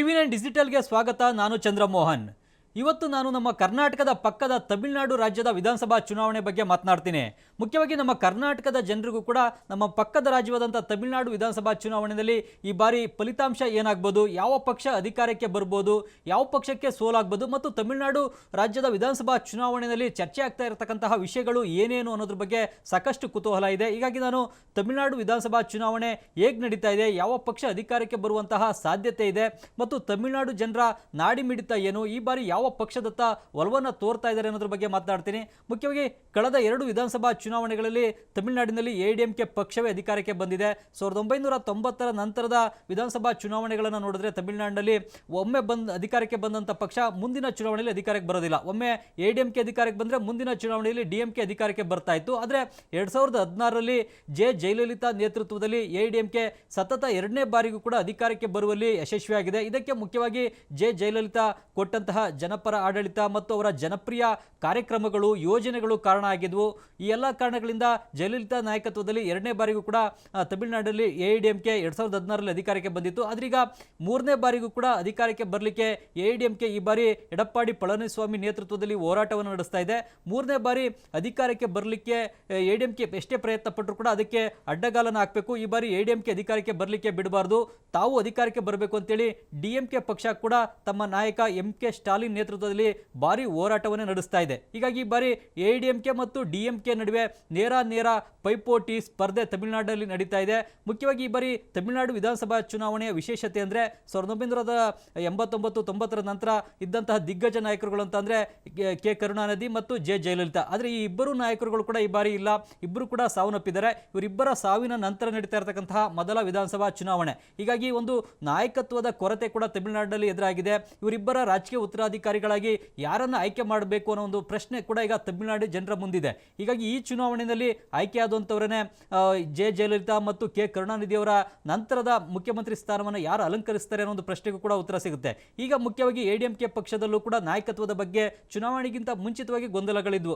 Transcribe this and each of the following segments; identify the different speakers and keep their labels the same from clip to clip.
Speaker 1: TV9 ಡಿಜಿಟಲ್ಗೆ ಸ್ವಾಗತ. ನಾನು ಚಂದ್ರಮೋಹನ್. ಇವತ್ತು ನಾನು ನಮ್ಮ ಕರ್ನಾಟಕದ ಪಕ್ಕದ ತಮಿಳುನಾಡು ರಾಜ್ಯದ ವಿಧಾನಸಭಾ ಚುನಾವಣೆ ಬಗ್ಗೆ ಮಾತನಾಡ್ತೀನಿ. ಮುಖ್ಯವಾಗಿ ನಮ್ಮ ಕರ್ನಾಟಕದ ಜನರಿಗೂ ಕೂಡ ನಮ್ಮ ಪಕ್ಕದ ರಾಜ್ಯವಾದಂಥ ತಮಿಳುನಾಡು ವಿಧಾನಸಭಾ ಚುನಾವಣೆಯಲ್ಲಿ ಈ ಬಾರಿ ಫಲಿತಾಂಶ ಏನಾಗ್ಬೋದು, ಯಾವ ಪಕ್ಷ ಅಧಿಕಾರಕ್ಕೆ ಬರ್ಬೋದು, ಯಾವ ಪಕ್ಷಕ್ಕೆ ಸೋಲಾಗ್ಬೋದು ಮತ್ತು ತಮಿಳುನಾಡು ರಾಜ್ಯದ ವಿಧಾನಸಭಾ ಚುನಾವಣೆಯಲ್ಲಿ ಚರ್ಚೆ ಆಗ್ತಾ ಇರತಕ್ಕಂತಹ ವಿಷಯಗಳು ಏನೇನು ಅನ್ನೋದ್ರ ಬಗ್ಗೆ ಸಾಕಷ್ಟು ಕುತೂಹಲ ಇದೆ. ಹೀಗಾಗಿ ನಾನು ತಮಿಳುನಾಡು ವಿಧಾನಸಭಾ ಚುನಾವಣೆ ಹೇಗೆ ನಡೀತಾ ಇದೆ, ಯಾವ ಪಕ್ಷ ಅಧಿಕಾರಕ್ಕೆ ಬರುವಂತಹ ಸಾಧ್ಯತೆ ಇದೆ ಮತ್ತು ತಮಿಳುನಾಡು ಜನರ ನಾಡಿ ಮಿಡಿತ ಏನು, ಈ ಬಾರಿ ಯಾವ ಪಕ್ಷದತ್ತ ಒಲವನ್ನು ತೋರ್ತಾ ಇದ್ದಾರೆ ಅನ್ನೋದ್ರ ಬಗ್ಗೆ ಮಾತನಾಡ್ತೀನಿ. ಮುಖ್ಯವಾಗಿ ಕಳೆದ 2 ವಿಧಾನಸಭಾ ಚುನಾವಣೆಗಳಲ್ಲಿ ತಮಿಳುನಾಡಿನಲ್ಲಿ ಎಐಡಿಎಂಕೆ ಪಕ್ಷವೇ ಅಧಿಕಾರಕ್ಕೆ ಬಂದಿದೆ. 1990ರ ನಂತರದ ವಿಧಾನಸಭಾ ಚುನಾವಣೆಗಳನ್ನು ನೋಡಿದ್ರೆ ತಮಿಳುನಾಡಿನಲ್ಲಿ ಒಮ್ಮೆ ಅಧಿಕಾರಕ್ಕೆ ಬಂದಂಥ ಪಕ್ಷ ಮುಂದಿನ ಚುನಾವಣೆಯಲ್ಲಿ ಅಧಿಕಾರಕ್ಕೆ ಬರೋದಿಲ್ಲ. ಒಮ್ಮೆ ಎಐಡಿಎಂಕೆ ಅಧಿಕಾರಕ್ಕೆ ಬಂದರೆ ಮುಂದಿನ ಚುನಾವಣೆಯಲ್ಲಿ ಡಿಎಂಕೆ ಅಧಿಕಾರಕ್ಕೆ ಬರ್ತಾ ಇತ್ತು. ಆದರೆ 2016ರಲ್ಲಿ ಜಯಲಲಿತಾ ನೇತೃತ್ವದಲ್ಲಿ ಎಐಡಿಎಂಕೆ ಸತತ 2ನೇ ಬಾರಿಗೂ ಕೂಡ ಅಧಿಕಾರಕ್ಕೆ ಬರುವಲ್ಲಿ ಯಶಸ್ವಿಯಾಗಿದೆ. ಇದಕ್ಕೆ ಮುಖ್ಯವಾಗಿ ಜಯಲಲಿತಾ ಕೊಟ್ಟಂತಹ ಜನಪರ ಆಡಳಿತ ಮತ್ತು ಅವರ ಜನಪ್ರಿಯ ಕಾರ್ಯಕ್ರಮಗಳು, ಯೋಜನೆಗಳು ಕಾರಣ ಆಗಿದ್ವು. ಈ ಎಲ್ಲ ಕಾರಣಗಳಿಂದ ಜಯಲಲಿತಾ ನಾಯಕತ್ವದಲ್ಲಿ 2ನೇ ಬಾರಿಗೂ ಕೂಡ ತಮಿಳುನಾಡಲ್ಲಿ ಎಐಡಿಎಂಕೆ 2016ರಲ್ಲಿ ಅಧಿಕಾರಕ್ಕೆ ಬಂದಿತ್ತು. ಆದ್ರೀಗ 3ನೇ ಬಾರಿಗೂ ಕೂಡ ಅಧಿಕಾರಕ್ಕೆ ಬರಲಿಕ್ಕೆ ಎಐಡಿಎಂಕೆ ಈ ಬಾರಿ ಎಡಪ್ಪಾಡಿ ಪಳನಿಸ್ವಾಮಿ ನೇತೃತ್ವದಲ್ಲಿ ಹೋರಾಟವನ್ನು ನಡೆಸ್ತಾ ಇದೆ. 3ನೇ ಬಾರಿ ಅಧಿಕಾರಕ್ಕೆ ಬರಲಿಕ್ಕೆ ಎಐಡಿಎಂಕೆ ಎಷ್ಟೇ ಪ್ರಯತ್ನ ಪಟ್ಟರು ಕೂಡ ಅದಕ್ಕೆ ಅಡ್ಡಗಾಲನ ಹಾಕಬೇಕು. ಈ ಬಾರಿ ಎಐಡಿಎಂಕೆ ಅಧಿಕಾರಕ್ಕೆ ಬರಲಿಕ್ಕೆ ಬಿಡಬಾರ್ದು, ತಾವು ಅಧಿಕಾರಕ್ಕೆ ಬರಬೇಕು ಅಂತೇಳಿ ಡಿಎಂಕೆ ಪಕ್ಷ ಕೂಡ ತಮ್ಮ ನಾಯಕ MK ಸ್ಟಾಲಿನ್ ನೇತೃತ್ವದಲ್ಲಿ ಭಾರಿ ಹೋರಾಟವನ್ನು ನಡೆಸ್ತಾ ಇದೆ. ಹೀಗಾಗಿ ಈ ಬಾರಿ ಎಐಡಿಎಂಕೆ ಮತ್ತು ಡಿಎಂಕೆ ನಡುವೆ ನೇರ ಪೈಪೋಟಿ ಸ್ಪರ್ಧೆ ತಮಿಳುನಾಡಿನಲ್ಲಿ ನಡೀತಾ ಇದೆ. ಮುಖ್ಯವಾಗಿ ಈ ಬಾರಿ ತಮಿಳುನಾಡು ವಿಧಾನಸಭಾ ಚುನಾವಣೆಯ ವಿಶೇಷತೆ ಅಂದರೆ 1989-90ರ ನಂತರ ಇದ್ದಂತಹ ದಿಗ್ಗಜ ನಾಯಕರುಗಳು ಅಂತಂದರೆ ಕೆ ಕರುಣಾನಿಧಿ ಮತ್ತು ಜಯಲಲಿತಾ. ಆದರೆ ಈ ಇಬ್ಬರು ನಾಯಕರುಗಳು ಕೂಡ ಈ ಬಾರಿ ಇಲ್ಲ, ಇಬ್ಬರು ಕೂಡ ಸಾವನ್ನಪ್ಪಿದ್ದಾರೆ. ಇವರಿಬ್ಬರ ಸಾವಿನ ನಂತರ ನಡೀತಾ ಇರತಕ್ಕಂತಹ ಮೊದಲ ವಿಧಾನಸಭಾ ಚುನಾವಣೆ. ಹೀಗಾಗಿ ಒಂದು ನಾಯಕತ್ವದ ಕೊರತೆ ಕೂಡ ತಮಿಳುನಾಡಿನಲ್ಲಿ ಎದುರಾಗಿದೆ. ಇವರಿಬ್ಬರ ರಾಜಕೀಯ ಉತ್ತರಾಧಿಕಾರಿಗಳಾಗಿ ಯಾರನ್ನ ಆಯ್ಕೆ ಮಾಡಬೇಕು ಅನ್ನೋ ಒಂದು ಪ್ರಶ್ನೆ ಕೂಡ ಈಗ ತಮಿಳುನಾಡು ಜನರ ಮುಂದಿದೆ. ಹೀಗಾಗಿ ಈ ಚುನಾವಣೆಯಲ್ಲಿ ಆಯ್ಕೆಯಾದಂಥವರನ್ನೇ ಜಯಲಲಿತಾ ಮತ್ತು ಕೆ ಕರುಣಾನಿಧಿ ಅವರ ನಂತರದ ಮುಖ್ಯಮಂತ್ರಿ ಸ್ಥಾನವನ್ನು ಯಾರು ಅಲಂಕರಿಸ್ತಾರೆ ಅನ್ನೋ ಒಂದು ಪ್ರಶ್ನೆಗೂ ಕೂಡ ಉತ್ತರ ಸಿಗುತ್ತೆ. ಈಗ ಮುಖ್ಯವಾಗಿ ಎಐಡಿಎಂಕೆ ಪಕ್ಷದಲ್ಲೂ ಕೂಡ ನಾಯಕತ್ವದ ಬಗ್ಗೆ ಚುನಾವಣೆಗಿಂತ ಮುಂಚಿತವಾಗಿ ಗೊಂದಲಗಳಿದ್ವು.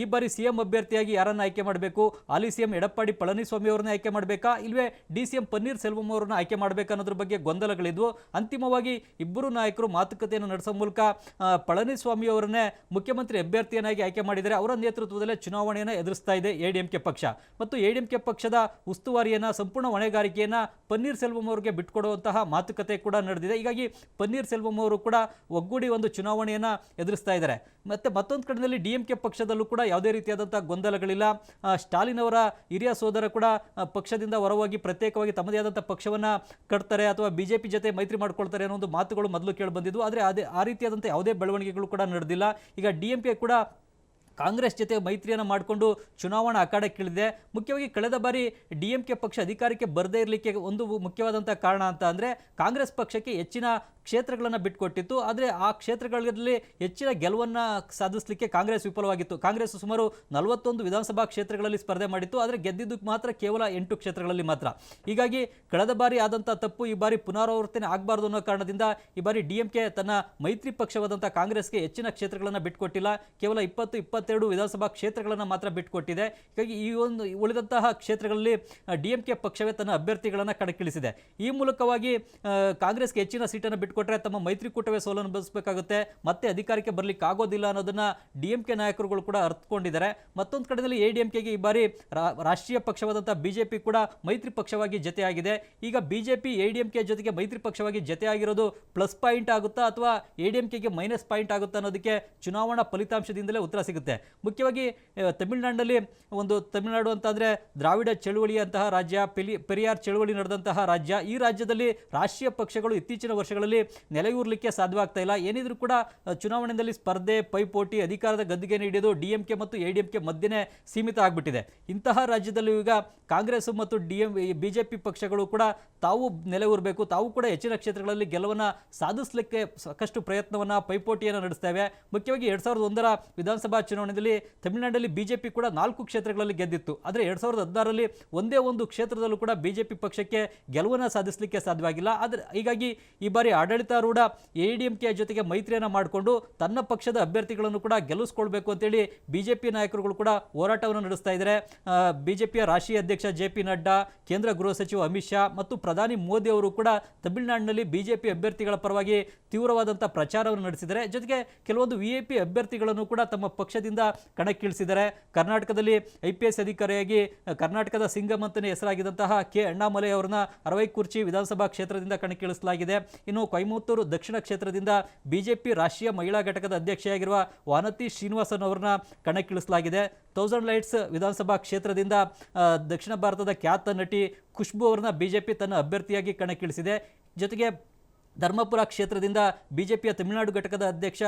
Speaker 1: ಈ ಬಾರಿ ಸಿಎಂ ಅಭ್ಯರ್ಥಿಯಾಗಿ ಯಾರನ್ನ ಆಯ್ಕೆ ಮಾಡಬೇಕು, ಹಾಲಿ ಸಿಎಂ ಎಡಪ್ಪಾಡಿ ಪಳನಿಸ್ವಾಮಿ ಅವರನ್ನ ಆಯ್ಕೆ ಮಾಡಬೇಕಾ, ಇಲ್ವೇ DCM ಪನ್ನೀರ್ ಸೆಲ್ವಂ ಅವರನ್ನ ಆಯ್ಕೆ ಮಾಡಬೇಕಾ ಅನ್ನೋದ್ರ ಬಗ್ಗೆ ಗೊಂದಲಗಳಿದ್ವು. ಅಂತಿಮವಾಗಿ ಇಬ್ಬರು ನಾಯಕರು ಮಾತುಕತೆಯನ್ನು ನಡೆಸೋ ಮೂಲಕ ಪಳನಿಸ್ವಾಮಿ ಅವರನ್ನೇ ಮುಖ್ಯಮಂತ್ರಿ ಅಭ್ಯರ್ಥಿಯನ್ನಾಗಿ ಆಯ್ಕೆ ಮಾಡಿದರೆ. ಅವರ ನೇತೃತ್ವದಲ್ಲೇ ಚುನಾವಣೆಯನ್ನು ಎದುರಿಸ್ತಾ ಇದೆ ಎಐಡಿಎಂಕೆ ಪಕ್ಷ. ಮತ್ತು ಎಐಡಿಎಂಕೆ ಪಕ್ಷದ ಉಸ್ತುವಾರಿಯನ್ನು, ಸಂಪೂರ್ಣ ಹೊಣೆಗಾರಿಕೆಯನ್ನು ಪನ್ನೀರ್ ಸೆಲ್ವಂ ಅವರಿಗೆ ಬಿಟ್ಟುಕೊಡುವಂತಹ ಮಾತುಕತೆ ಕೂಡ ನಡೆದಿದೆ. ಹೀಗಾಗಿ ಪನ್ನೀರ್ ಸೆಲ್ವಂ ಅವರು ಕೂಡ ಒಗ್ಗೂಡಿ ಒಂದು ಚುನಾವಣೆಯನ್ನು ಎದುರಿಸ್ತಾ ಇದ್ದಾರೆ. ಮತ್ತೆ ಮತ್ತೊಂದು ಕಡೆಯಲ್ಲಿ ಡಿಎಂಕೆ ಪಕ್ಷದಲ್ಲೂ ಕೂಡ ಯಾವುದೇ ರೀತಿಯಾದಂಥ ಗೊಂದಲಗಳಿಲ್ಲ. ಸ್ಟಾಲಿನ್ ಅವರ ಹಿರಿಯ ಸೋದರ ಕೂಡ ಪಕ್ಷದಿಂದ ಹೊರವಾಗಿ ಪ್ರತ್ಯೇಕವಾಗಿ ತಮ್ಮದೇ ಆದಂಥ ಪಕ್ಷವನ್ನು ಕಟ್ತಾರೆ ಅಥವಾ ಬಿಜೆಪಿ ಜೊತೆ ಮೈತ್ರಿ ಮಾಡ್ಕೊಳ್ತಾರೆ ಅನ್ನೋ ಒಂದು ಮಾತುಗಳು ಮೊದಲು ಕೇಳಿ ಬಂದಿದ್ದು. ಆದರೆ ಆ ರೀತಿಯಾದಂಥ ಯಾವುದೇ ಬೆಳವಣಿಗೆಗಳು ಕೂಡ ನಡೆದಿಲ್ಲ. ಈಗ ಡಿಎಂಕೆ ಕೂಡ ಕಾಂಗ್ರೆಸ್ ಜೊತೆ ಮೈತ್ರಿಯನ್ನು ಮಾಡಿಕೊಂಡು ಚುನಾವಣಾ ಅಖಾಡಕ್ಕಿಳಿದಿದೆ. ಮುಖ್ಯವಾಗಿ ಕಳೆದ ಬಾರಿ ಡಿಎಂಕೆ ಪಕ್ಷ ಅಧಿಕಾರಕ್ಕೆ ಬರದೇ ಇರಲಿಕ್ಕೆ ಒಂದು ಮುಖ್ಯವಾದಂಥ ಕಾರಣ ಅಂತ ಅಂದರೆ ಕಾಂಗ್ರೆಸ್ ಪಕ್ಷಕ್ಕೆ ಹೆಚ್ಚಿನ ಕ್ಷೇತ್ರಗಳನ್ನು ಬಿಟ್ಟುಕೊಟ್ಟಿತ್ತು. ಆದರೆ ಆ ಕ್ಷೇತ್ರಗಳಲ್ಲಿ ಹೆಚ್ಚಿನ ಗೆಲುವನ್ನು ಸಾಧಿಸಲಿಕ್ಕೆ ಕಾಂಗ್ರೆಸ್ ವಿಫಲವಾಗಿತ್ತು. ಕಾಂಗ್ರೆಸ್ ಸುಮಾರು 41 ವಿಧಾನಸಭಾ ಕ್ಷೇತ್ರಗಳಲ್ಲಿ ಸ್ಪರ್ಧೆ ಮಾಡಿತ್ತು, ಆದರೆ ಗೆದ್ದಿದ್ದಕ್ಕೆ ಮಾತ್ರ ಕೇವಲ 8 ಕ್ಷೇತ್ರಗಳಲ್ಲಿ ಮಾತ್ರ. ಹೀಗಾಗಿ ಕಳೆದ ಬಾರಿ ಆದಂಥ ತಪ್ಪು ಈ ಬಾರಿ ಪುನರಾವರ್ತನೆ ಆಗಬಾರ್ದು ಅನ್ನೋ ಕಾರಣದಿಂದ ಈ ಬಾರಿ ಡಿಎಂಕೆ ತನ್ನ ಮೈತ್ರಿ ಪಕ್ಷವಾದಂಥ ಕಾಂಗ್ರೆಸ್ಗೆ ಹೆಚ್ಚಿನ ಕ್ಷೇತ್ರಗಳನ್ನು ಬಿಟ್ಟುಕೊಟ್ಟಿಲ್ಲ, ಕೇವಲ 20-22 ವಿಧಾನಸಭಾ ಕ್ಷೇತ್ರಗಳನ್ನು ಮಾತ್ರ ಬಿಟ್ಟುಕೊಟ್ಟಿದೆ. ಹೀಗಾಗಿ ಈ ಒಂದು ಉಳಿದಂತಹ ಕ್ಷೇತ್ರಗಳಲ್ಲಿ ಡಿಎಂಕೆ ಪಕ್ಷವೇ ತನ್ನ ಅಭ್ಯರ್ಥಿಗಳನ್ನು ಕಣಕ್ಕಿಳಿಸಿದೆ. ಈ ಮೂಲಕವಾಗಿ ಕಾಂಗ್ರೆಸ್ಗೆ ಹೆಚ್ಚಿನ ಸೀಟನ್ನು ಬಿಟ್ಟುಕೊಟ್ರೆ ತಮ್ಮ ಮೈತ್ರಿಕೂಟವೇ ಸೋಲನ್ನು ಅನುಭವಿಸಬೇಕಾಗುತ್ತೆ, ಮತ್ತೆ ಅಧಿಕಾರಕ್ಕೆ ಬರಲಿಕ್ಕೆ ಆಗೋದಿಲ್ಲ ಅನ್ನೋದನ್ನ ಡಿಎಂಕೆ ನಾಯಕರುಗಳು ಕೂಡ ಅರ್ಥಕೊಂಡಿದ್ದಾರೆ. ಮತ್ತೊಂದು ಕಡೆಯಲ್ಲಿ ಎಐಡಿಎಂಕೆಗೆ ಈ ಬಾರಿ ರಾಷ್ಟ್ರೀಯ ಪಕ್ಷವಾದಂಥ ಬಿಜೆಪಿ ಕೂಡ ಮೈತ್ರಿ ಪಕ್ಷವಾಗಿ ಜೊತೆಯಾಗಿದೆ. ಈಗ ಬಿಜೆಪಿ ಎಐಡಿಎಂಕೆ ಜೊತೆಗೆ ಮೈತ್ರಿ ಪಕ್ಷವಾಗಿ ಜೊತೆಯಾಗಿರೋದು ಪ್ಲಸ್ ಪಾಯಿಂಟ್ ಆಗುತ್ತಾ ಅಥವಾ ಎಐಡಿಎಂಕೆಗೆ ಮೈನಸ್ ಪಾಯಿಂಟ್ ಆಗುತ್ತಾ ಅನ್ನೋದಕ್ಕೆ ಚುನಾವಣಾ ಫಲಿತಾಂಶದಿಂದಲೇ ಉತ್ತರ ಸಿಗುತ್ತೆ. ಮುಖ್ಯವಾಗಿ ತಮಿಳುನಾಡಿನಲ್ಲಿ ತಮಿಳುನಾಡು ಅಂತಂದರೆ ದ್ರಾವಿಡ ಚಳುವಳಿಯಂತಹ ರಾಜ್ಯ, ಪೆರಿಯಾರ್ ಚಳುವಳಿ ನಡೆದಂತಹ ರಾಜ್ಯ. ಈ ರಾಜ್ಯದಲ್ಲಿ ರಾಷ್ಟ್ರೀಯ ಪಕ್ಷಗಳು ಇತ್ತೀಚಿನ ವರ್ಷಗಳಲ್ಲಿ ನೆಲೆಯೂರಲಿಕ್ಕೆ ಸಾಧ್ಯವಾಗ್ತಾ ಇಲ್ಲ. ಏನಿದ್ರು ಕೂಡ ಚುನಾವಣೆಯಲ್ಲಿ ಸ್ಪರ್ಧೆ, ಪೈಪೋಟಿ, ಅಧಿಕಾರದ ಗದ್ದುಗೆ ನೀಡಿದ್ದು ಡಿಎಂಕೆ ಮತ್ತು ಎಐಡಿಎಂಕೆ ಮಧ್ಯೆ ಸೀಮಿತ ಆಗಿಬಿಟ್ಟಿದೆ. ಇಂತಹ ರಾಜ್ಯದಲ್ಲೂ ಈಗ ಕಾಂಗ್ರೆಸ್ ಮತ್ತು ಬಿಜೆಪಿ ಪಕ್ಷಗಳು ಕೂಡ ತಾವು ನೆಲೆಯೂರಬೇಕು, ತಾವು ಕೂಡ ಹೆಚ್ಚಿನ ಕ್ಷೇತ್ರಗಳಲ್ಲಿ ಗೆಲುವನ್ನು ಸಾಧಿಸಲಿಕ್ಕೆ ಸಾಕಷ್ಟು ಪ್ರಯತ್ನವನ್ನು, ಪೈಪೋಟಿಯನ್ನು ನಡೆಸ್ತೇವೆ. ಮುಖ್ಯವಾಗಿ 2001ರ ವಿಧಾನಸಭಾ ಚುನಾವಣೆಯಲ್ಲಿ ತಮಿಳುನಾಡಲ್ಲಿ ಬಿಜೆಪಿ ಕೂಡ 4 ಕ್ಷೇತ್ರಗಳಲ್ಲಿ ಗೆದ್ದಿತ್ತು. ಆದರೆ 2016ರಲ್ಲಿ ಒಂದೇ ಒಂದು ಕ್ಷೇತ್ರದಲ್ಲೂ ಕೂಡ ಬಿಜೆಪಿ ಪಕ್ಷಕ್ಕೆ ಗೆಲುವನ್ನು ಸಾಧಿಸಲಿಕ್ಕೆ ಸಾಧ್ಯವಾಗಿಲ್ಲ. ಆದರೆ ಹೀಗಾಗಿ ಈ ಬಾರಿ ಆಡಳಿತಾರೂಢ AIADMK ಜೊತೆಗೆ ಮೈತ್ರಿಯನ್ನು ಮಾಡಿಕೊಂಡು ತನ್ನ ಪಕ್ಷದ ಅಭ್ಯರ್ಥಿಗಳನ್ನು ಕೂಡ ಗೆಲ್ಲಿಸ್ಕೊಳ್ಬೇಕು ಅಂತೇಳಿ ಬಿಜೆಪಿ ನಾಯಕರುಗಳು ಕೂಡ ಹೋರಾಟವನ್ನು ನಡೆಸ್ತಾ ಇದ್ದಾರೆ. ಬಿಜೆಪಿಯ ರಾಷ್ಟ್ರೀಯ ಅಧ್ಯಕ್ಷ JP ನಡ್ಡಾ, ಕೇಂದ್ರ ಗೃಹ ಸಚಿವ ಅಮಿತ್ ಶಾ ಮತ್ತು ಪ್ರಧಾನಿ ಮೋದಿ ಅವರು ಕೂಡ ತಮಿಳುನಾಡಿನಲ್ಲಿ ಬಿಜೆಪಿ ಅಭ್ಯರ್ಥಿಗಳ ಪರವಾಗಿ ತೀವ್ರವಾದಂಥ ಪ್ರಚಾರವನ್ನು ನಡೆಸಿದ್ದಾರೆ. ಜೊತೆಗೆ ಕೆಲವೊಂದು VIP ಅಭ್ಯರ್ಥಿಗಳನ್ನು ಕೂಡ ತಮ್ಮ ಪಕ್ಷದಿಂದ ಕಣಕ್ಕಿಳಿಸಿದ್ದಾರೆ. ಕರ್ನಾಟಕದಲ್ಲಿ IPS ಅಧಿಕಾರಿಯಾಗಿ ಕರ್ನಾಟಕದ ಸಿಂಗಮ್ ಅಂತಲೇ ಹೆಸರಾಗಿದ್ದಂತಹ K ಅಣ್ಣಾಮಲೈ ಅವರನ್ನ ಅರವೈಕುರ್ಚಿ ವಿಧಾನಸಭಾ ಕ್ಷೇತ್ರದಿಂದ ಕಣಕ್ಕಿಳಿಸಲಾಗಿದೆ. ಇನ್ನು ಕೊಯಮತ್ತೂರು ದಕ್ಷಿಣ ಕ್ಷೇತ್ರದಿಂದ ಬಿಜೆಪಿ ರಾಷ್ಟ್ರೀಯ ಮಹಿಳಾ ಘಟಕದ ಅಧ್ಯಕ್ಷೆಯಾಗಿರುವ ವಾನತಿ ಶ್ರೀನಿವಾಸನ್ ಅವರನ್ನ ಕಣಕ್ಕಿಳಿಸಲಾಗಿದೆ. ಥೌಸಂಡ್ ಲೈಟ್ಸ್ ವಿಧಾನಸಭಾ ಕ್ಷೇತ್ರದಿಂದ ದಕ್ಷಿಣ ಭಾರತದ ಖ್ಯಾತ ನಟಿ ಖುಷ್ಬು ಅವರನ್ನ ಬಿಜೆಪಿ ತನ್ನ ಅಭ್ಯರ್ಥಿಯಾಗಿ ಕಣಕ್ಕಿಳಿಸಿದೆ. ಜೊತೆಗೆ ಧರ್ಮಪುರ ಕ್ಷೇತ್ರದಿಂದ ಬಿಜೆಪಿಯ ತಮಿಳುನಾಡು ಘಟಕದ ಅಧ್ಯಕ್ಷ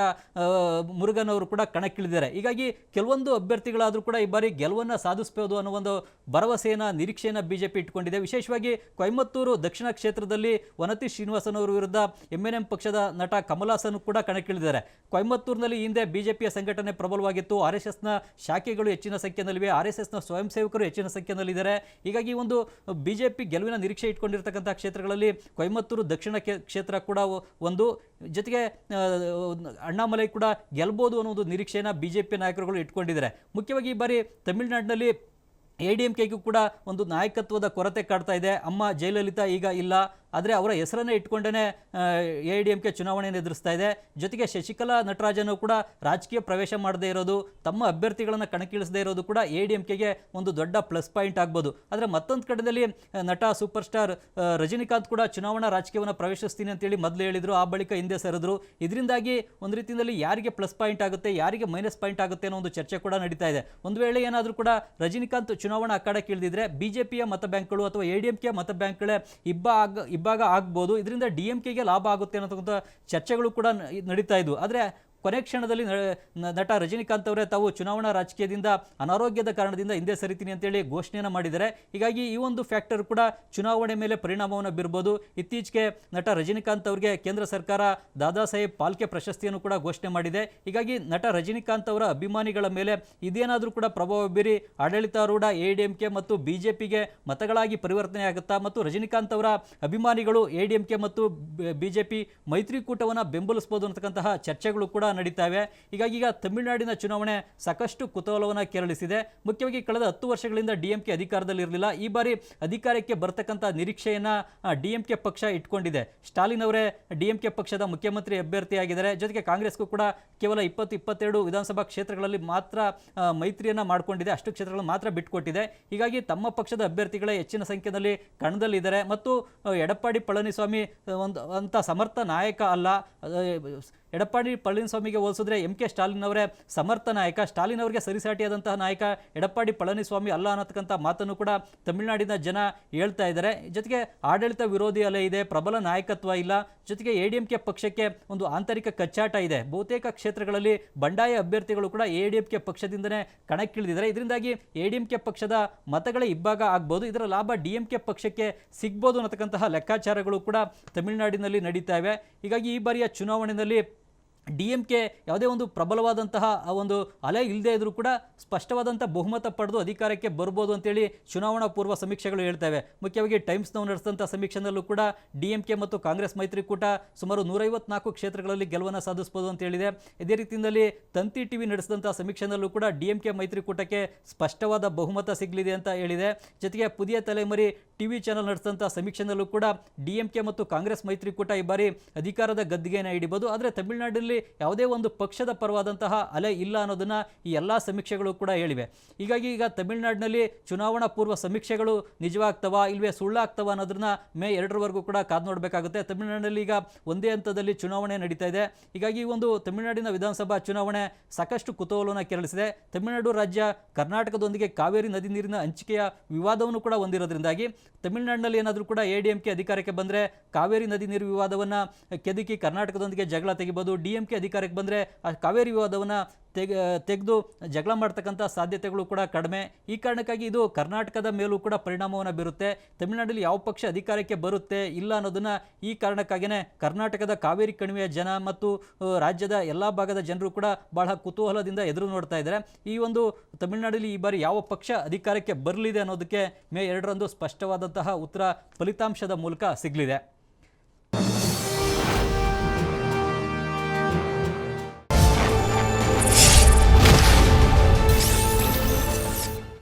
Speaker 1: ಮುರುಗನ್ ಅವರು ಕೂಡ ಕಣಕ್ಕಿಳಿದಿದ್ದಾರೆ. ಹೀಗಾಗಿ ಕೆಲವೊಂದು ಅಭ್ಯರ್ಥಿಗಳಾದರೂ ಕೂಡ ಈ ಬಾರಿ ಗೆಲುವನ್ನು ಸಾಧಿಸಬಹುದು ಅನ್ನೋ ಒಂದು ಭರವಸೆಯನ್ನು ನಿರೀಕ್ಷೆಯನ್ನು ಬಿಜೆಪಿ ಇಟ್ಕೊಂಡಿದೆ. ವಿಶೇಷವಾಗಿ ಕೊಯಮತ್ತೂರು ದಕ್ಷಿಣ ಕ್ಷೇತ್ರದಲ್ಲಿ ವನತಿ ಶ್ರೀನಿವಾಸನ್ ಅವರ ವಿರುದ್ಧ MNM ಪಕ್ಷದ ನಟ ಕಮಲ್ ಹಾಸನ್ ಕೂಡ ಕಣಕ್ಕಿಳಿದಿದ್ದಾರೆ. ಕೊಯಮತ್ತೂರಿನಲ್ಲಿ ಹಿಂದೆ ಬಿಜೆಪಿಯ ಸಂಘಟನೆ ಪ್ರಬಲವಾಗಿತ್ತು. RSSನ ಶಾಖೆಗಳು ಹೆಚ್ಚಿನ ಸಂಖ್ಯೆಯಲ್ಲಿವೆ. RSSನ ಸ್ವಯಂ ಸೇವಕರು ಹೆಚ್ಚಿನ ಸಂಖ್ಯೆಯಲ್ಲಿದ್ದಾರೆ. ಹೀಗಾಗಿ ಒಂದು ಬಿಜೆಪಿ ಗೆಲುವಿನ ನಿರೀಕ್ಷೆ ಇಟ್ಕೊಂಡಿರ್ತಕ್ಕಂಥ ಕ್ಷೇತ್ರಗಳಲ್ಲಿ ಕೊಯಮತ್ತೂರು ದಕ್ಷಿಣ ಕ್ಷೇತ್ರ ಕೂಡ ಒಂದು, ಜೊತೆಗೆ ಅಣ್ಣಾಮಲೈ ಕೂಡ ಗೆಲ್ಬೋದು ಅನ್ನೋ ಒಂದು ನಿರೀಕ್ಷೆಯನ್ನು ಬಿಜೆಪಿ ನಾಯಕರುಗಳು ಇಟ್ಕೊಂಡಿದ್ದಾರೆ. ಮುಖ್ಯವಾಗಿ ಈ ಬಾರಿ ತಮಿಳುನಾಡಿನಲ್ಲಿ AIADMKಗೂ ಕೂಡ ಒಂದು ನಾಯಕತ್ವದ ಕೊರತೆ ಕಾಡ್ತಾ ಇದೆ. ಅಮ್ಮ ಜಯಲಲಿತಾ ಈಗ ಇಲ್ಲ, ಆದರೆ ಅವರ ಹೆಸರನ್ನೇ ಇಟ್ಕೊಂಡೇ AIADMK ಚುನಾವಣೆಯನ್ನು ಎದುರಿಸ್ತಾ ಇದೆ. ಜೊತೆಗೆ ಶಶಿಕಲಾ ನಟರಾಜನು ಕೂಡ ರಾಜಕೀಯ ಪ್ರವೇಶ ಮಾಡದೇ ಇರೋದು, ತಮ್ಮ ಅಭ್ಯರ್ಥಿಗಳನ್ನು ಕಣಕ್ಕಿಳಿಸದೇ ಇರೋದು ಕೂಡ AIADMKಗೆ ಒಂದು ದೊಡ್ಡ ಪ್ಲಸ್ ಪಾಯಿಂಟ್ ಆಗ್ಬೋದು. ಆದರೆ ಮತ್ತೊಂದು ಕಡೆಯಲ್ಲಿ ನಟ ಸೂಪರ್ ಸ್ಟಾರ್ ರಜನಿಕಾಂತ್ ಕೂಡ ಚುನಾವಣಾ ರಾಜಕೀಯವನ್ನು ಪ್ರವೇಶಿಸ್ತೀನಿ ಅಂತೇಳಿ ಮೊದಲು ಹೇಳಿದರು, ಆ ಬಳಿಕ ಹಿಂದೆ ಸರಿದ್ರು. ಇದರಿಂದಾಗಿ ಒಂದು ರೀತಿಯಲ್ಲಿ ಯಾರಿಗೆ ಪ್ಲಸ್ ಪಾಯಿಂಟ್ ಆಗುತ್ತೆ, ಯಾರಿಗೆ ಮೈನಸ್ ಪಾಯಿಂಟ್ ಆಗುತ್ತೆ ಅನ್ನೋ ಒಂದು ಚರ್ಚೆ ಕೂಡ ನಡೀತಾ ಇದೆ. ಒಂದು ವೇಳೆ ಏನಾದರೂ ಕೂಡ ರಜನಿಕಾಂತ್ ಚುನಾವಣಾ ಅಖಾಡಕ್ಕೆ ಇಳಿದಿದ್ರೆ ಬಿಜೆಪಿಯ ಮತ ಬ್ಯಾಂಕ್ಗಳು ಅಥವಾ AIADMK ಮತ ಬ್ಯಾಂಕ್ಗಳೇ ಇಬ್ಬಾಗ ಆಗ್ಬೋದು. ಇದರಿಂದ DMKಗೆ ಲಾಭ ಆಗುತ್ತೆ ಅನ್ನೋಂಥ ಚರ್ಚೆಗಳು ಕೂಡ ನಡೀತಾ ಇದ್ವು. ಆದರೆ ಕೊನೆ ಕ್ಷಣದಲ್ಲಿ ನಟ ರಜನಿಕಾಂತ್ ಅವರೇ ತಾವು ಚುನಾವಣಾ ರಾಜಕೀಯದಿಂದ ಅನಾರೋಗ್ಯದ ಕಾರಣದಿಂದ ಹಿಂದೆ ಸರಿತೀನಿ ಅಂತೇಳಿ ಘೋಷಣೆಯನ್ನು ಮಾಡಿದ್ದಾರೆ. ಹೀಗಾಗಿ ಈ ಒಂದು ಫ್ಯಾಕ್ಟರ್ ಕೂಡ ಚುನಾವಣೆ ಮೇಲೆ ಪರಿಣಾಮವನ್ನು ಬೀರ್ಬೋದು. ಇತ್ತೀಚೆಗೆ ನಟ ರಜನಿಕಾಂತ್ ಅವರಿಗೆ ಕೇಂದ್ರ ಸರ್ಕಾರ ದಾದಾ ಸಾಹೇಬ್ ಫಾಲ್ಕೆ ಪ್ರಶಸ್ತಿಯನ್ನು ಕೂಡ ಘೋಷಣೆ ಮಾಡಿದೆ. ಹೀಗಾಗಿ ನಟ ರಜನಿಕಾಂತ್ ಅವರ ಅಭಿಮಾನಿಗಳ ಮೇಲೆ ಇದೇನಾದರೂ ಕೂಡ ಪ್ರಭಾವ ಬೀರಿ ಆಡಳಿತಾರೂಢ AIADMK ಮತ್ತು ಬಿಜೆಪಿಗೆ ಮತಗಳಾಗಿ ಪರಿವರ್ತನೆ ಆಗುತ್ತಾ, ಮತ್ತು ರಜನಿಕಾಂತ್ ಅವರ ಅಭಿಮಾನಿಗಳು AIADMK ಮತ್ತು ಬಿಜೆಪಿ ಮೈತ್ರಿಕೂಟವನ್ನು ಬೆಂಬಲಿಸಬಹುದು ಅನ್ನತಕ್ಕಂತಹ ಚರ್ಚೆಗಳು ಕೂಡ ನಡೀತಾವೆ. ಹೀಗಾಗಿ ಈಗ ತಮಿಳುನಾಡಿನ ಚುನಾವಣೆ ಸಾಕಷ್ಟು ಕುತೂಹಲವನ್ನು ಕೆರಳಿಸಿದೆ. ಮುಖ್ಯವಾಗಿ ಕಳೆದ 10 ವರ್ಷಗಳಿಂದ DMK ಅಧಿಕಾರದಲ್ಲಿ ಇರಲಿಲ್ಲ. ಈ ಬಾರಿ ಅಧಿಕಾರಕ್ಕೆ ಬರ್ತಕ್ಕಂಥ ನಿರೀಕ್ಷೆಯನ್ನ DMK ಪಕ್ಷ ಇಟ್ಕೊಂಡಿದೆ. ಸ್ಟಾಲಿನ್ ಅವರೇ DMK ಪಕ್ಷದ ಮುಖ್ಯಮಂತ್ರಿ ಅಭ್ಯರ್ಥಿಯಾಗಿದ್ದಾರೆ. ಜೊತೆಗೆ ಕಾಂಗ್ರೆಸ್ಗೂ ಕೂಡ ಕೇವಲ 20-22 ವಿಧಾನಸಭಾ ಕ್ಷೇತ್ರಗಳಲ್ಲಿ ಮಾತ್ರ ಮೈತ್ರಿಯನ್ನ ಮಾಡಿಕೊಂಡಿದೆ, ಅಷ್ಟು ಕ್ಷೇತ್ರಗಳನ್ನು ಮಾತ್ರ ಬಿಟ್ಟುಕೊಟ್ಟಿದೆ. ಹೀಗಾಗಿ ತಮ್ಮ ಪಕ್ಷದ ಅಭ್ಯರ್ಥಿಗಳೇ ಹೆಚ್ಚಿನ ಸಂಖ್ಯೆಯಲ್ಲಿ ಕಣದಲ್ಲಿದ್ದಾರೆ. ಮತ್ತು ಎಡಪ್ಪಾಡಿ ಪಳನಿಸ್ವಾಮಿ ಅಂತ ಸಮರ್ಥ ನಾಯಕ ಅಲ್ಲ. ಎಡಪ್ಪಾಡಿ ಪಳನಿಸ್ವಾಮಿಗೆ ಹೋಲಿಸಿದ್ರೆ MK ಸ್ಟಾಲಿನ್ ಅವರೇ ಸಮರ್ಥ ನಾಯಕ. ಸ್ಟಾಲಿನ್ ಅವರಿಗೆ ಸರಿಸಾಟಿಯಾದಂತಹ ನಾಯಕ ಎಡಪ್ಪಾಡಿ ಪಳನಿಸ್ವಾಮಿ ಅಲ್ಲ ಅನ್ನತಕ್ಕಂಥ ಮಾತನ್ನು ಕೂಡ ತಮಿಳುನಾಡಿನ ಜನ ಹೇಳ್ತಾ ಇದ್ದಾರೆ. ಜೊತೆಗೆ ಆಡಳಿತ ವಿರೋಧಿ ಅಲೆ ಇದೆ, ಪ್ರಬಲ ನಾಯಕತ್ವ ಇಲ್ಲ. ಜೊತೆಗೆ AIADMK ಪಕ್ಷಕ್ಕೆ ಒಂದು ಆಂತರಿಕ ಕಚ್ಚಾಟ ಇದೆ. ಬಹುತೇಕ ಕ್ಷೇತ್ರಗಳಲ್ಲಿ ಬಂಡಾಯ ಅಭ್ಯರ್ಥಿಗಳು ಕೂಡ AIADMK ಪಕ್ಷದಿಂದನೇ ಕಣಕ್ಕಿಳಿದಿದ್ದಾರೆ. ಇದರಿಂದಾಗಿ AIADMK ಪಕ್ಷದ ಮತಗಳೇ ಇಬ್ಬಾಗ ಆಗ್ಬೋದು. ಇದರ ಲಾಭ DMK ಪಕ್ಷಕ್ಕೆ ಸಿಗ್ಬೋದು ಅನ್ನತಕ್ಕಂತಹ ಲೆಕ್ಕಾಚಾರಗಳು ಕೂಡ ತಮಿಳುನಾಡಿನಲ್ಲಿ ನಡೀತಾ ಇವೆ. ಹೀಗಾಗಿ ಈ ಬಾರಿಯ ಚುನಾವಣೆಯಲ್ಲಿ DMK ಯಾವುದೇ ಒಂದು ಪ್ರಬಲವಾದಂತಹ ಒಂದು ಅಲೆ ಇಲ್ಲದೆ ಇದ್ರೂ ಕೂಡ ಸ್ಪಷ್ಟವಾದಂಥ ಬಹುಮತ ಪಡೆದು ಅಧಿಕಾರಕ್ಕೆ ಬರ್ಬೋದು ಅಂತೇಳಿ ಚುನಾವಣಾ ಪೂರ್ವ ಸಮೀಕ್ಷೆಗಳು ಹೇಳ್ತವೆ. ಮುಖ್ಯವಾಗಿ ಟೈಮ್ಸ್ ನಾವು ನಡೆಸಿದಂಥ ಸಮೀಕ್ಷೆನಲ್ಲೂ ಕೂಡ DMK ಮತ್ತು ಕಾಂಗ್ರೆಸ್ ಮೈತ್ರಿಕೂಟ ಸುಮಾರು 154 ಕ್ಷೇತ್ರಗಳಲ್ಲಿ ಗೆಲುವನ್ನು ಸಾಧಿಸಬಹುದು ಅಂತ ಹೇಳಿದೆ. ಇದೇ ರೀತಿಯಲ್ಲಿ ತಂತಿ TV ನಡೆಸಿದಂಥ ಸಮೀಕ್ಷೆನಲ್ಲೂ ಕೂಡ DMK ಮೈತ್ರಿಕೂಟಕ್ಕೆ ಸ್ಪಷ್ಟವಾದ ಬಹುಮತ ಸಿಗಲಿದೆ ಅಂತ ಹೇಳಿದೆ. ಜೊತೆಗೆ ಪುದಿಯ ತಲೆಮರಿ TV ಚಾನಲ್ ನಡೆಸಿದಂಥ ಸಮೀಕ್ಷೆನಲ್ಲೂ ಕೂಡ DMK ಮತ್ತು ಕಾಂಗ್ರೆಸ್ ಮೈತ್ರಿಕೂಟ ಈ ಬಾರಿ ಅಧಿಕಾರದ ಗದ್ದಿಗೆಯನ್ನು ಹಿಡಿಬಹುದು. ಆದರೆ ತಮಿಳುನಾಡಿನಲ್ಲಿ ಯಾವುದೇ ಒಂದು ಪಕ್ಷದ ಪರವಾದಂತಹ ಅಲೆ ಇಲ್ಲ ಅನ್ನೋದನ್ನ ಈ ಎಲ್ಲಾ ಸಮೀಕ್ಷೆಗಳು ಕೂಡ ಹೇಳಿವೆ. ಹೀಗಾಗಿ ಈಗ ತಮಿಳುನಾಡಿನಲ್ಲಿ ಚುನಾವಣಾ ಪೂರ್ವ ಸಮೀಕ್ಷೆಗಳು ನಿಜವಾಗ್ತವಾ ಇಲ್ವೇ ಸುಳ್ಳಾಗ್ತವಾ ಅನ್ನೋದನ್ನ ಮೇ 2ರವರೆಗೂ ಕೂಡ ಕಾದು ನೋಡಬೇಕಾಗುತ್ತೆ. ತಮಿಳುನಾಡಿನಲ್ಲಿ ಈಗ ಒಂದೇ ಹಂತದಲ್ಲಿ ಚುನಾವಣೆ ನಡೀತಾ ಇದೆ. ಹೀಗಾಗಿ ಈ ಒಂದು ತಮಿಳುನಾಡಿನ ವಿಧಾನಸಭಾ ಚುನಾವಣೆ ಸಾಕಷ್ಟು ಕುತೂಹಲವನ್ನು ಕೆರಳಿಸಿದೆ. ತಮಿಳುನಾಡು ರಾಜ್ಯ ಕರ್ನಾಟಕದೊಂದಿಗೆ ಕಾವೇರಿ ನದಿ ನೀರಿನ ಹಂಚಿಕೆಯ ವಿವಾದವನ್ನು ಕೂಡ ಹೊಂದಿರೋದ್ರಿಂದಾಗಿ ತಮಿಳುನಾಡಿನಲ್ಲಿ ಏನಾದರೂ ಕೂಡ AIADMK ಅಧಿಕಾರಕ್ಕೆ ಬಂದರೆ ಕಾವೇರಿ ನದಿ ನೀರು ವಿವಾದವನ್ನು ಕೆದಕಿ ಕರ್ನಾಟಕದೊಂದಿಗೆ ಜಗಳ ತೆಗಿಬೋದು. DMK ಅಧಿಕಾರಕ್ಕೆ ಬಂದರೆ ಆ ಕಾವೇರಿ ವಿವಾದವನ್ನು ತೆಗೆದು ಜಗಳ ಮಾಡ್ತಕ್ಕಂಥ ಸಾಧ್ಯತೆಗಳು ಕೂಡ ಕಡಿಮೆ. ಈ ಕಾರಣಕ್ಕಾಗಿ ಇದು ಕರ್ನಾಟಕದ ಮೇಲೂ ಕೂಡ ಪರಿಣಾಮವನ್ನು ಬೀರುತ್ತೆ. ತಮಿಳುನಾಡಲ್ಲಿ ಯಾವ ಪಕ್ಷ ಅಧಿಕಾರಕ್ಕೆ ಬರುತ್ತೆ ಇಲ್ಲ ಅನ್ನೋದನ್ನು ಈ ಕಾರಣಕ್ಕಾಗಿಯೇ ಕರ್ನಾಟಕದ ಕಾವೇರಿ ಕಣಿವೆಯ ಜನ ಮತ್ತು ರಾಜ್ಯದ ಎಲ್ಲ ಭಾಗದ ಜನರು ಕೂಡ ಬಹಳ ಕುತೂಹಲದಿಂದ ಎದುರು ನೋಡ್ತಾ ಇದ್ದಾರೆ. ಈ ಒಂದು ತಮಿಳುನಾಡಲ್ಲಿ ಈ ಬಾರಿ ಯಾವ ಪಕ್ಷ ಅಧಿಕಾರಕ್ಕೆ ಬರಲಿದೆ ಅನ್ನೋದಕ್ಕೆ ಮೇ 2ರಂದು ಸ್ಪಷ್ಟವಾದಂತಹ ಉತ್ತರ ಫಲಿತಾಂಶದ ಮೂಲಕ ಸಿಗಲಿದೆ.